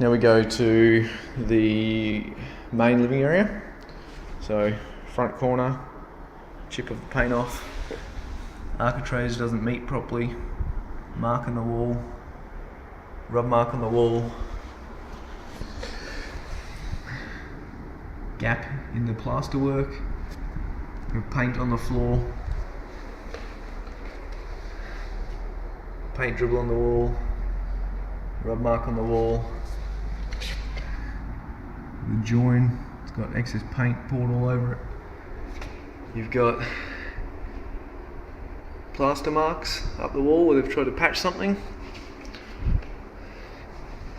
Now we go to the main living area. So front corner, chip of the paint off, architraves doesn't meet properly, mark on the wall, rub mark on the wall, gap in the plasterwork, paint on the floor, paint dribble on the wall, rub mark on the wall, the join, it's got excess paint poured all over it. You've got plaster marks up the wall where they've tried to patch something.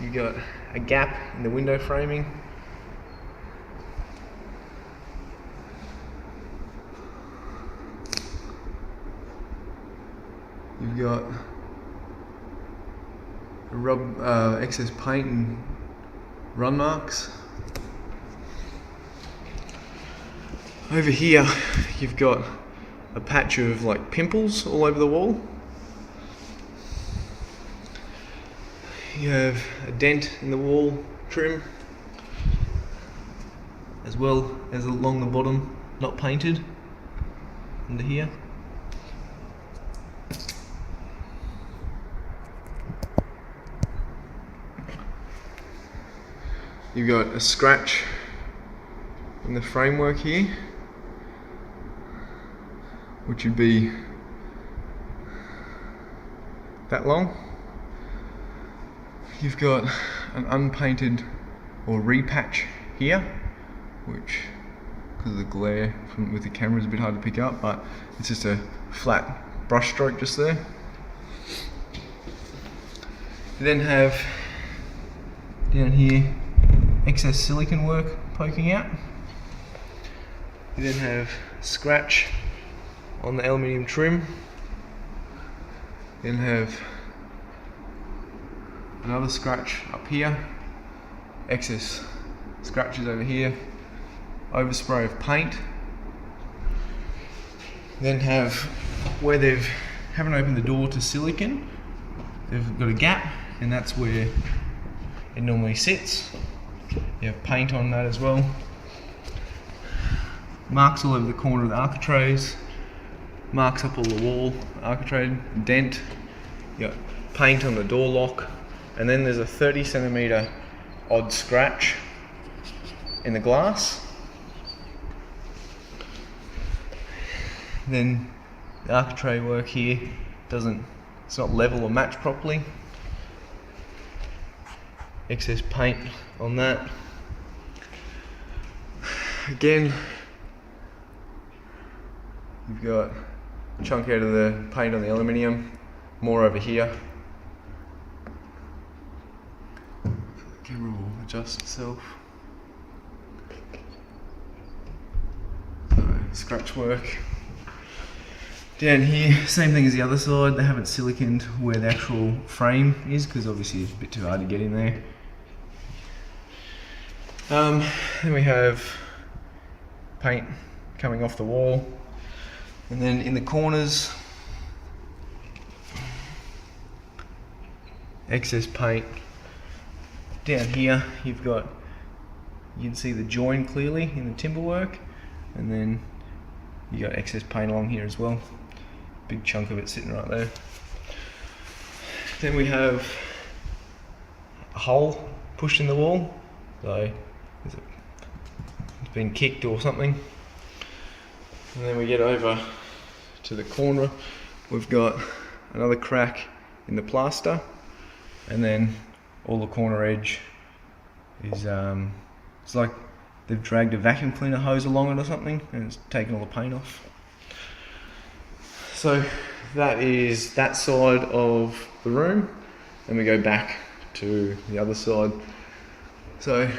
You've got a gap in the window framing. You've got excess paint and run marks. Over here you've got a patch of like pimples all over the wall. You have a dent in the wall trim, as well as along the bottom, not painted, under here. You've got a scratch in the framework here, which would be that long. You've got an unpainted or repatch here, which, because of the glare with the camera, is a bit hard to pick up, but it's just a flat brush stroke just there. You then have down here excess silicone work poking out. You then have scratch on the aluminium trim. Then have another scratch up here, excess scratches over here, overspray of paint. Then have where they've haven't opened the door to silicone, they've got a gap, and that's where it normally sits. You have paint on that as well. Marks all over the corner of the architraves, marks up all the wall, architrave, dent. You got paint on the door lock, and then there's a 30 centimetre odd scratch in the glass. Then the architrave work here it's not level or matched properly. Excess paint on that. Again, you've got a chunk out of the paint on the aluminium, more over here. The camera will adjust itself. So, scratch work. Down here, same thing as the other side, they haven't siliconed where the actual frame is, because obviously it's a bit too hard to get in there. Then we have paint coming off the wall, and then in the corners, excess paint. Down here you can see the join clearly in the timber work, and then you got excess paint along here as well. Big chunk of it sitting right there. Then we have a hole pushed in the wall, so it's been kicked or something. And then we get over to the corner, we've got another crack in the plaster, and then all the corner edge is it's like they've dragged a vacuum cleaner hose along it or something, and it's taken all the paint off. So that is that side of the room, and we go back to the other side. So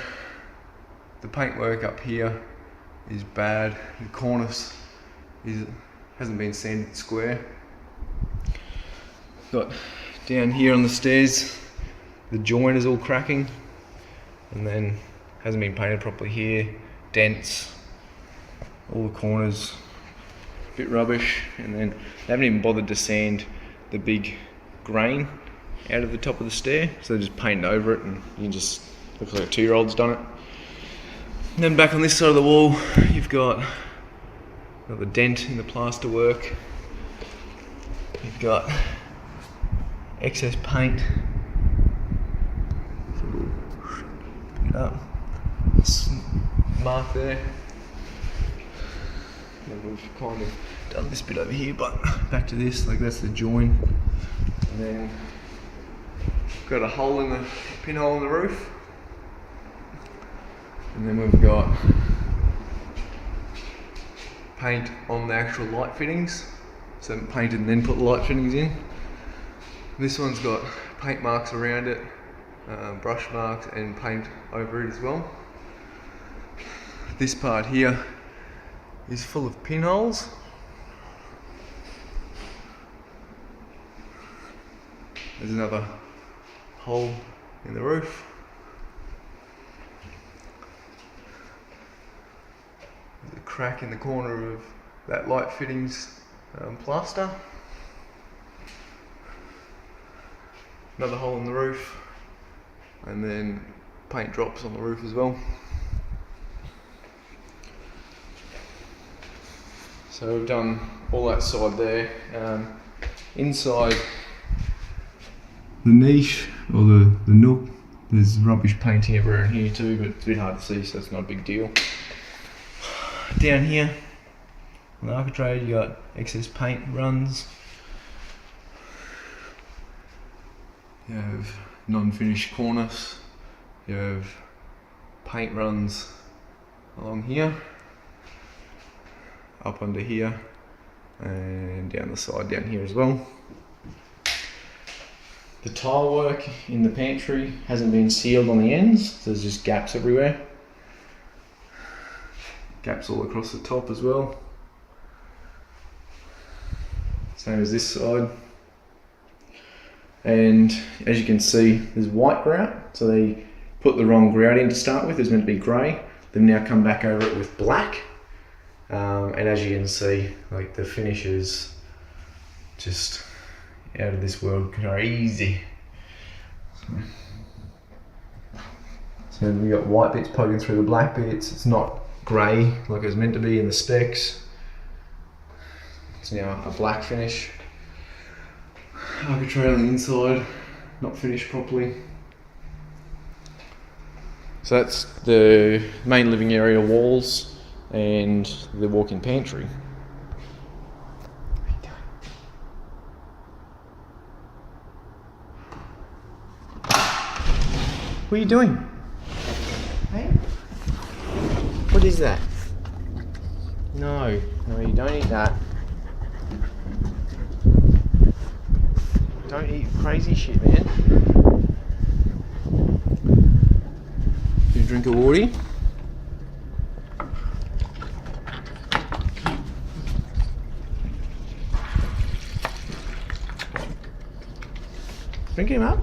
the paintwork up here is bad. The cornice hasn't been sanded square. Got down here on the stairs, the joint is all cracking, and then hasn't been painted properly here. Dents, all the corners, a bit rubbish, and then they haven't even bothered to sand the big grain out of the top of the stair, so they just painted over it, and you can just looks like a 2-year-old's done it. And then back on this side of the wall, you've got another dent in the plaster work. You've got excess paint. Pick it up. Mark there. And we've kind of done this bit over here, but back to this, like that's the join. And then got a hole in the pinhole in the roof. And then we've got paint on the actual light fittings. So painted and then put the light fittings in. This one's got paint marks around it, brush marks and paint over it as well. This part here is full of pinholes. There's another hole in the roof. There's a crack in the corner of that light fittings plaster. Another hole in the roof, and then paint drops on the roof as well. So we've done all that side there. Inside the niche, or the nook, there's rubbish painting everywhere in here too, but it's a bit hard to see, so it's not a big deal. Down here on the architrave, you got excess paint runs. You have non-finished cornice. You have paint runs along here, up under here, and down the side down here as well. The tile work in the pantry hasn't been sealed on the ends, so there's just gaps everywhere. Gaps all across the top as well. Same as this side. And as you can see, there's white grout, so they put the wrong grout in to start with. It was meant to be grey. They've now come back over it with black. And as you can see, like the finish is just out of this world crazy. So we got white bits poking through the black bits. It's not grey like it was meant to be in the specs. It's now a black finish. Architrave on the inside, not finished properly. So that's the main living area walls and the walk-in pantry. What are you doing? Hey? What is that? No, you don't eat that. Don't eat crazy shit, man. You drink a water? Drink him up.